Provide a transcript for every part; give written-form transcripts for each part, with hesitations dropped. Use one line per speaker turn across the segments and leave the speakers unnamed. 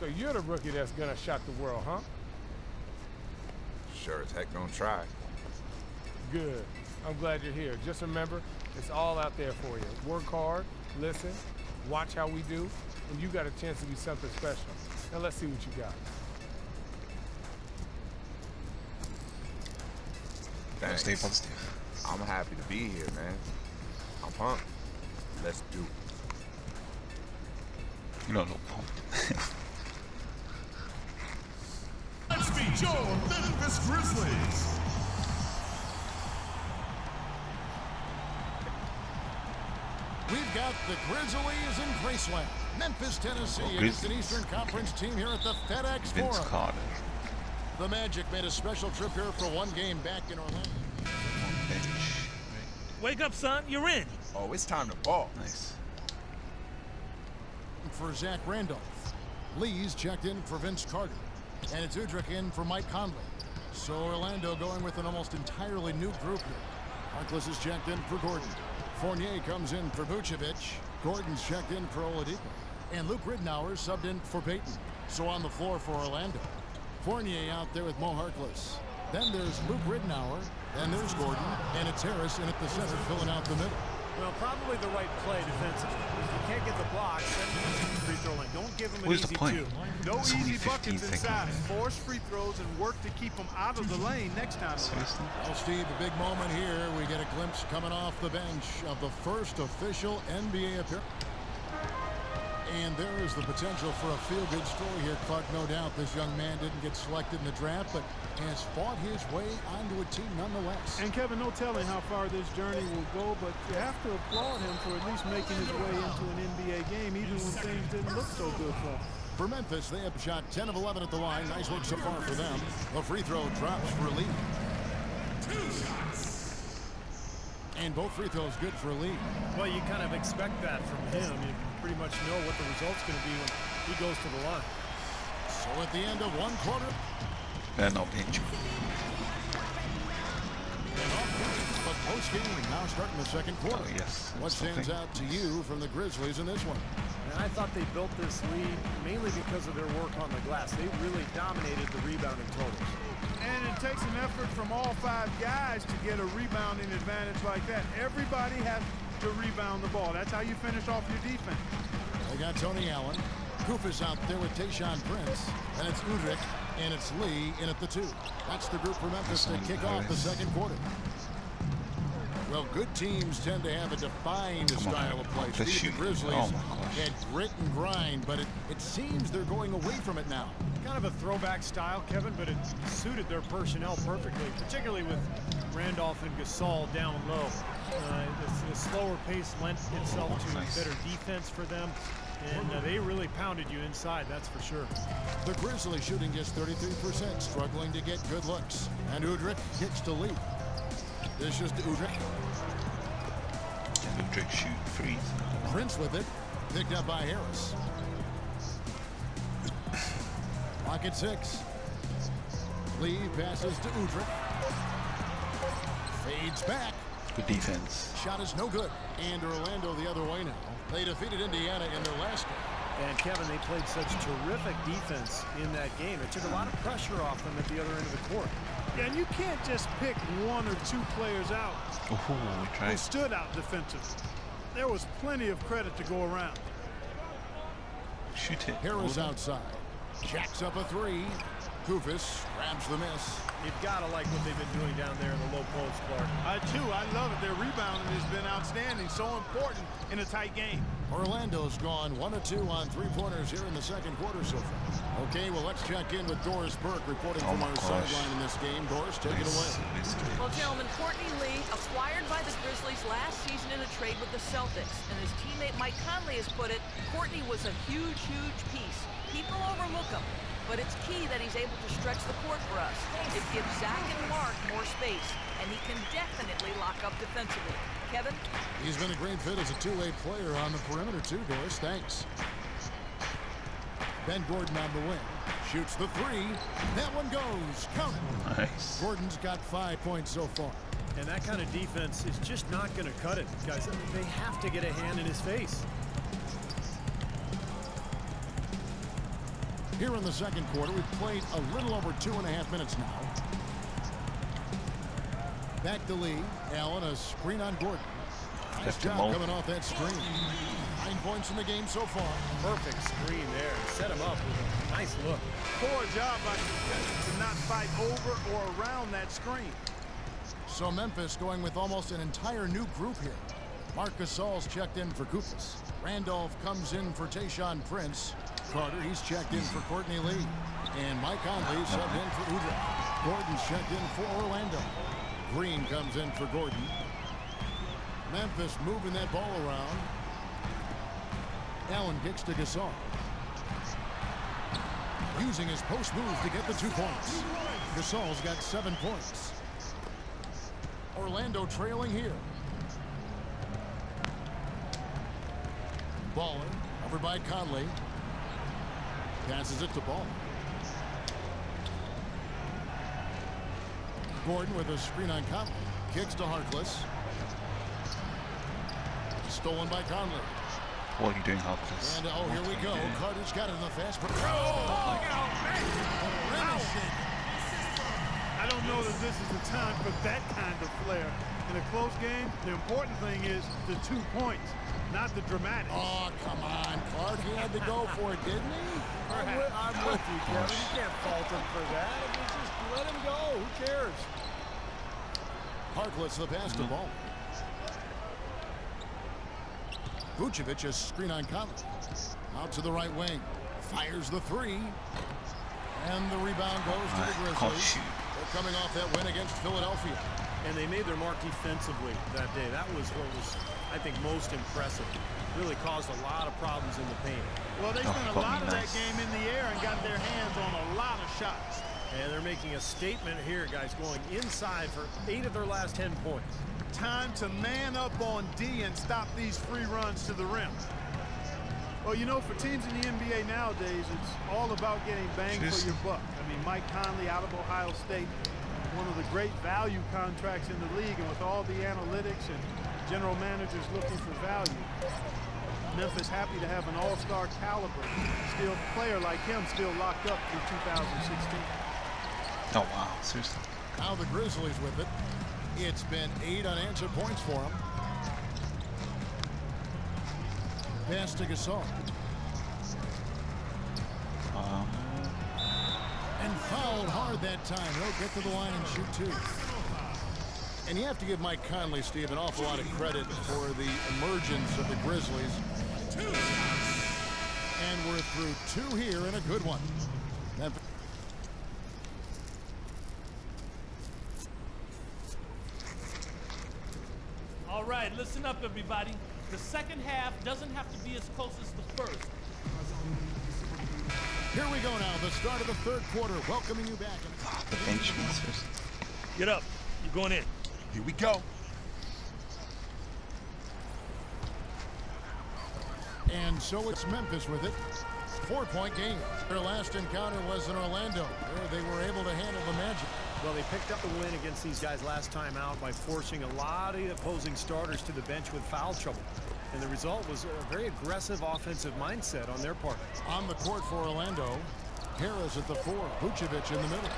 So you're the rookie that's gonna shock the world, huh?
Sure as heck gonna try.
Good. I'm glad you're here. Just remember, it's all out there for you. Work hard, listen, watch how we do, and you got a chance to be something special. Now let's see what you got.
Thanks.
Stay positive.
I'm happy to be here, man. I'm pumped. Let's do it.
You're not pumped.
Let's meet your Memphis Grizzlies. We've got the Grizzlies in Graceland, Memphis, Tennessee, against an Eastern Conference team here at the FedEx
Vince
Forum.
Carter.
The Magic made a special trip here for one game back in Orlando.
On bench.
Wake up, son. You're in.
Oh, it's time to ball.
Nice.
For Zach Randolph. Lee's checked in for Vince Carter. And it's Udrich in for Mike Conley. So Orlando going with an almost entirely new group here. Harkless is checked in for Gordon. Fournier comes in for Vucevic. Gordon's checked in for Oladipo. And Luke Ridnour subbed in for Payton. So on the floor for Orlando. Fournier out there with Mo Harkless. Then there's Luke Ridnour. Then there's Gordon. And it's Harris in at the center filling out the middle.
Well, probably the right play defensively. If you can't get the blocks, then free throw line. Don't give them an
Where's
easy
the point?
two.
No
It's only
easy
15
buckets inside.
seconds.
Force free throws and work to keep them out of the lane next time.
Seriously?
Well, Steve, the big moment here. We get a glimpse coming off the bench of the first official NBA appearance. And there is the potential for a feel-good story here, Clark. No doubt this young man didn't get selected in the draft, but has fought his way onto a team nonetheless.
And Kevin, no telling how far this journey will go, but you have to applaud him for at least making his way into an NBA game, even when things didn't look so good for him.
For Memphis, they have shot 10 of 11 at the line. Nice work so far for them. The free throw drops for Lee. And both free throws good for Lee.
Well, you kind of expect that from him. You pretty much know what the result's going to be when he goes to the line.
So at the end of one quarter,
They're not pinching.
but post-game now starting the second quarter.
Oh, yes.
What stands out to you from the Grizzlies in this one?
And I thought they built this lead mainly because of their work on the glass. They really dominated the rebounding totals.
And it takes an effort from all five guys to get a rebounding advantage like that. Everybody has to rebound the ball. That's how you finish off your defense.
They got Tony Allen. Kufis out there with Tayshaun Prince. And it's Udrich. And it's Lee in at the two. That's the group for Memphis to kick off the second quarter. Well, good teams tend to have a defined style of play.
They're
Steve, the
shooting.
Grizzlies
Oh, my gosh.
had grit and grind, but it seems they're going away from it now.
Kind of a throwback style, Kevin, but it suited their personnel perfectly, particularly with Randolph and Gasol down low. The slower pace lent itself to better defense for them, and they really pounded you inside, that's for sure.
The Grizzlies shooting just 33%, struggling to get good looks. And Udrich kicks to Lee. This is to Udrich.
And Udrich shoot freeze.
Prince with it, picked up by Harris. Lock at 6. Lee passes to Udrich. Fades back.
Good defense.
Shot is no good. And Orlando the other way now. They defeated Indiana in their last game.
And Kevin, they played such terrific defense in that game. It took a lot of pressure off them at the other end of the court.
Yeah, and you can't just pick one or two players out
Oh, we
who
tried.
stood out defensively. There was plenty of credit to go around.
Shoot it.
Harris outside. Jacks up a 3. Kufis grabs the miss.
You've got to like what they've been doing down there in the low post, Clark.
I do. I love it. Their rebounding has been outstanding. So important in a tight game.
Orlando's gone 1 of 2 on 3-pointers here in the second quarter so far. Okay, well, let's check in with Doris Burke reporting from our sideline in this game. Doris, take it away.
Well, gentlemen, Courtney Lee, acquired by the Grizzlies last season in a trade with the Celtics. And as teammate Mike Conley has put it, Courtney was a huge, huge piece. People overlook him, but it's key that he's able to stretch the court for us. It gives Zach and Mark more space, and he can definitely lock up defensively. Kevin?
He's been a great fit as a two-way player on the perimeter too, Doris. Thanks. Ben Gordon on the wing. Shoots the 3. That one goes. Count it.
Nice.
Gordon's got 5 points so far.
And that kind of defense is just not going to cut it, guys. They have to get a hand in his face.
Here in the second quarter, we've played a little over 2.5 minutes now. Back to Lee. Allen, a screen on Gordon. Nice job coming off that screen. 9 points in the game so far.
Perfect screen there. Set him up with a nice look.
Poor job by the defense to not fight over or around that screen.
So Memphis going with almost an entire new group here. Marc Gasol's checked in for Kupis. Randolph comes in for Tayshaun Prince. Carter, he's checked in for Courtney Lee. And Mike Conley subbed in for Udrih. Gordon's checked in for Orlando. Green comes in for Gordon. Memphis moving that ball around. Allen kicks to Gasol. Using his post move to get the 2 points. Gasol's got 7 points. Orlando trailing here. Baller, over by Conley. Passes it to Ball. Gordon with a screen on Conley. Kicks to Harkless. Stolen by Conley.
What are you doing, Harkless?
And oh, here we go. Carter's got it in the fast break.
Look out, man! I don't know that this is the time for that kind of flair. In a close game, the important thing is the 2 points, not the dramatics.
Oh, come on, Clark. He had to go for it, didn't he?
I'm with you, Kevin. You can't fault him for that. Just let him go. Who cares?
Harkless the pass to Ball. Vucevic a screen on Conley. Out to the right wing. Fires the 3. And the rebound goes to the Grizzlies. They're coming off that win against Philadelphia.
And they made their mark defensively that day. That was what was, I think, most impressive. Really caused a lot of problems in the paint.
Well, they spent a lot of that game in the air and got their hands on a lot of shots.
And they're making a statement here, guys, going inside for 8 of their last 10 points.
Time to man up on D and stop these free runs to the rim. Well, you know, for teams in the NBA nowadays, it's all about getting bang for your buck. I mean, Mike Conley out of Ohio State, one of the great value contracts in the league, and with all the analytics and general managers looking for value, Memphis happy to have an all-star caliber still player like him still locked up through 2016.
Oh, wow. Seriously.
Now the Grizzlies with it. It's been 8 unanswered points for him. Pass to Gasol. And fouled hard that time. He'll get to the line and shoot 2. And you have to give Mike Conley, Steve, an awful lot of credit for the emergence of the Grizzlies. And we're through 2 here and a good one.
All right, listen up, everybody. The second half doesn't have to be as close as the first.
Here we go now, the start of the third quarter, welcoming you back.
The bench, seriously.
Get up. You're going in.
Here we go.
And so it's Memphis with it. 4-point game. Their last encounter was in Orlando, where they were able to handle the Magic.
Well, they picked up the win against these guys last time out by forcing a lot of the opposing starters to the bench with foul trouble. And the result was a very aggressive offensive mindset on their part.
On the court for Orlando, Harris at the 4, Vucevic in the middle.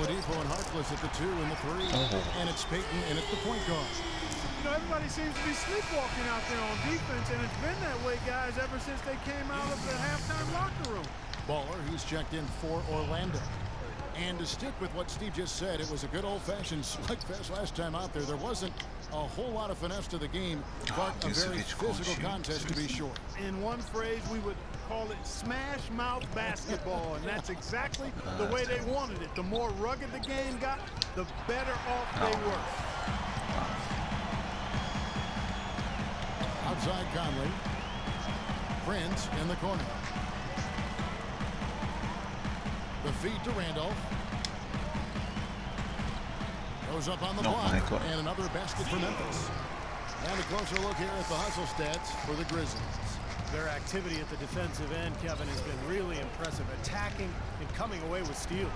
Oladipo and Harkless at the 2 and the 3. And it's Payton in at the point guard.
You know, everybody seems to be sleepwalking out there on defense, and it's been that way, guys, ever since they came out of the halftime locker room.
Baller, he's checked in for Orlando. And to stick with what Steve just said, it was a good old-fashioned slugfest last time out there. There wasn't a whole lot of finesse to the game, but a very physical contest to be sure.
In one phrase, we would call it smash-mouth basketball, and that's exactly the way they wanted it. The more rugged the game got, the better off they were.
Outside Conley. Prince in the corner. The feed to Randolph. Goes up on the block. And another basket for Memphis. And a closer look here at the hustle stats for the Grizzlies.
Their activity at the defensive end, Kevin, has been really impressive. Attacking and coming away with steals.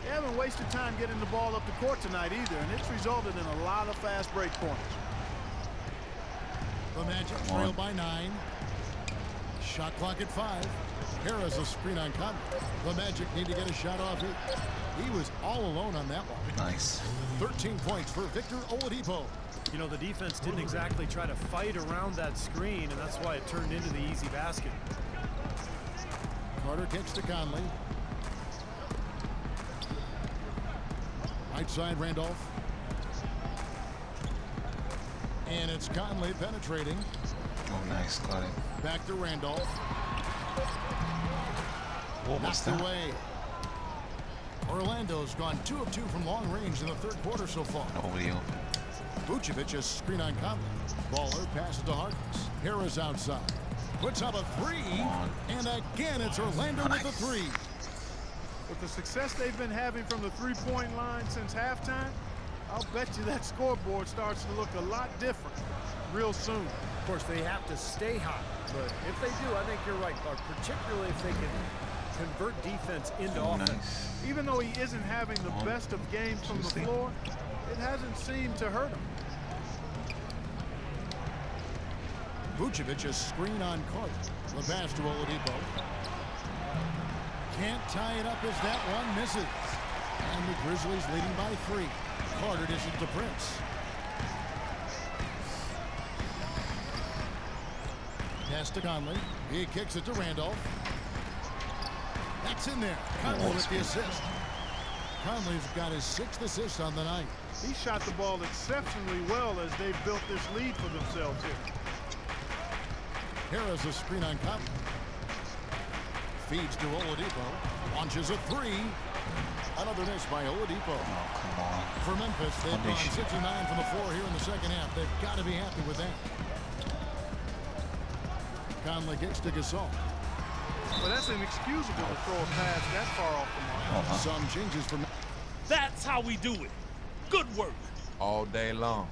They haven't wasted time getting the ball up the court tonight either, and it's resulted in a lot of fast break points.
The Magic trail by 9. Shot clock at 5. Harris a screen on Conley. The Magic need to get a shot off it. He was all alone on that one.
Nice.
13 points for Victor Oladipo.
You know, the defense didn't exactly try to fight around that screen, and that's why it turned into the easy basket.
Carter kicks to Conley. Right side, Randolph. And it's Conley penetrating.
Oh, nice. Got it.
Back to Randolph.
What was
Knocked
that?
away. Orlando's gone 2 of 2 from long range in the third quarter so far.
Nobody open.
Vucevic a screen on Conley. Baller passes to Harkless. Harris outside. Puts up a 3. And again, it's Orlando with the 3.
With the success they've been having from the three-point line since halftime, I'll bet you that scoreboard starts to look a lot different real soon.
Of course, they have to stay hot, but if they do, I think you're right, Clark, particularly if they can convert defense into offense.
Nice.
Even though he isn't having the best of games from the floor, it hasn't seemed to hurt him.
Vucevic a screen on Carter. The pass to Oladipo. Can't tie it up as that one misses. And the Grizzlies leading by 3. Carter dishes to Prince. Pass to Conley. He kicks it to Randolph. That's in there. Conley with the assist. Conley's got his 6th assist on the night.
He shot the ball exceptionally well as they've built this lead for themselves here.
Harris a screen on Conley. Feeds to Oladipo. Launches a 3. Another miss by Oladipo.
Oh, come on.
For Memphis, they've gone 69 from the floor here in the second half. They've got to be happy with that. Conley kicks to Gasol.
But that's inexcusable to throw a pass that far off the mark.
Some changes from...
That's how we do it. Good work.
All day long.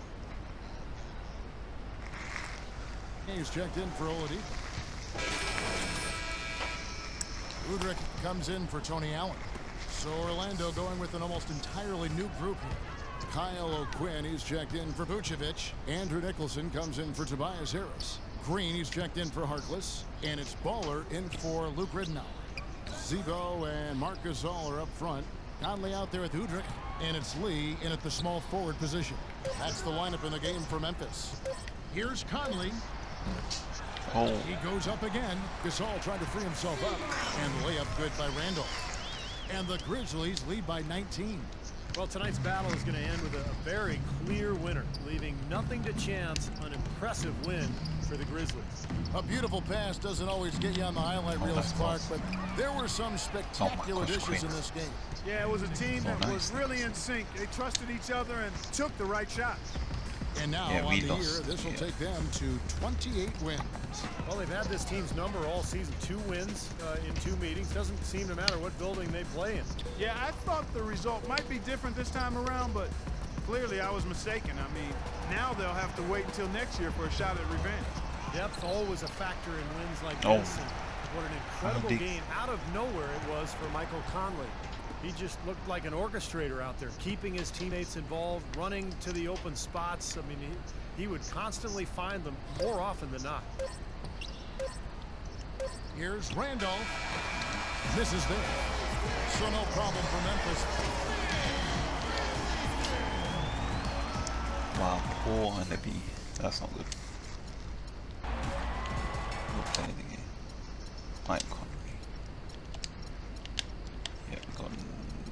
He's checked in for Oladipo. Udrich comes in for Tony Allen. So Orlando going with an almost entirely new group here. Kyle O'Quinn, he's checked in for Vucevic. Andrew Nicholson comes in for Tobias Harris. Green, he's checked in for Harkless. And it's Baller in for Luke Ridenour. Zebo and Marc Gasol are up front. Conley out there with Udrich. And it's Lee in at the small forward position. That's the lineup in the game for Memphis. Here's Conley.
Oh.
He goes up again. Gasol tried to free himself up. And the layup good by Randolph. And the Grizzlies lead by 19.
Well, tonight's battle is going to end with a very clear winner, leaving nothing to chance. An impressive win for the Grizzlies.
A beautiful pass doesn't always get you on the highlight reels, Clark, but there were some spectacular dishes in this game.
Yeah, it was a team that was really in sync. They trusted each other and took the right shot.
And now on the year, this will take them to 28 wins.
Well, they've had this team's number all season. 2 wins in 2 meetings. Doesn't seem to matter what building they play in.
Yeah, I thought the result might be different this time around, but clearly I was mistaken. I mean, now they'll have to wait until next year for a shot at revenge.
Depth always a factor in wins like this. And what an incredible game out of nowhere it was for Michael Conley. He just looked like an orchestrator out there, keeping his teammates involved, running to the open spots. I mean, he would constantly find them more often than not.
Here's Randolph. Misses there. So no problem for Memphis.
Wow, 4 and a B. That's not good. We're playing the game. Mike Conley. Yeah, we got,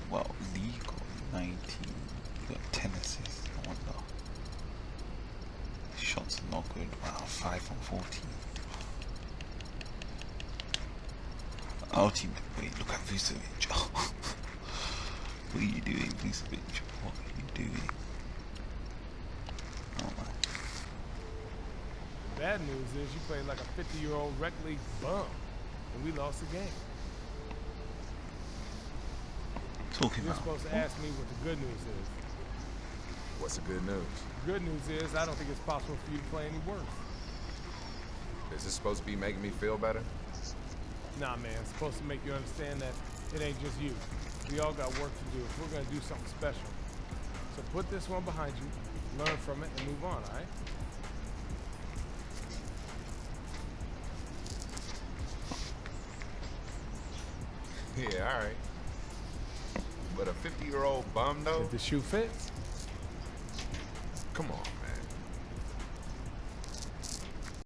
well, Lee got 19. We got 10 assists. I wonder. His shots are not good. Wow, 5 from 14. Our team, wait, look at Vucevic. What are you doing, Vucevic? What are you doing? Oh my.
Bad news is you played like a 50-year-old rec league bum, and we lost the game.
Talking
You're
about.
supposed to ask me what the good news is.
What's the good news?
The good news is I don't think it's possible for you to play any worse.
Is this supposed to be making me feel better?
Nah, man, it's supposed to make you understand that it ain't just you. We all got work to do if we're gonna do something special. So put this one behind you, learn from it, and move on, all right?
Yeah, all right. But a 50-year-old bum, though?
If the shoe fits.
Come on,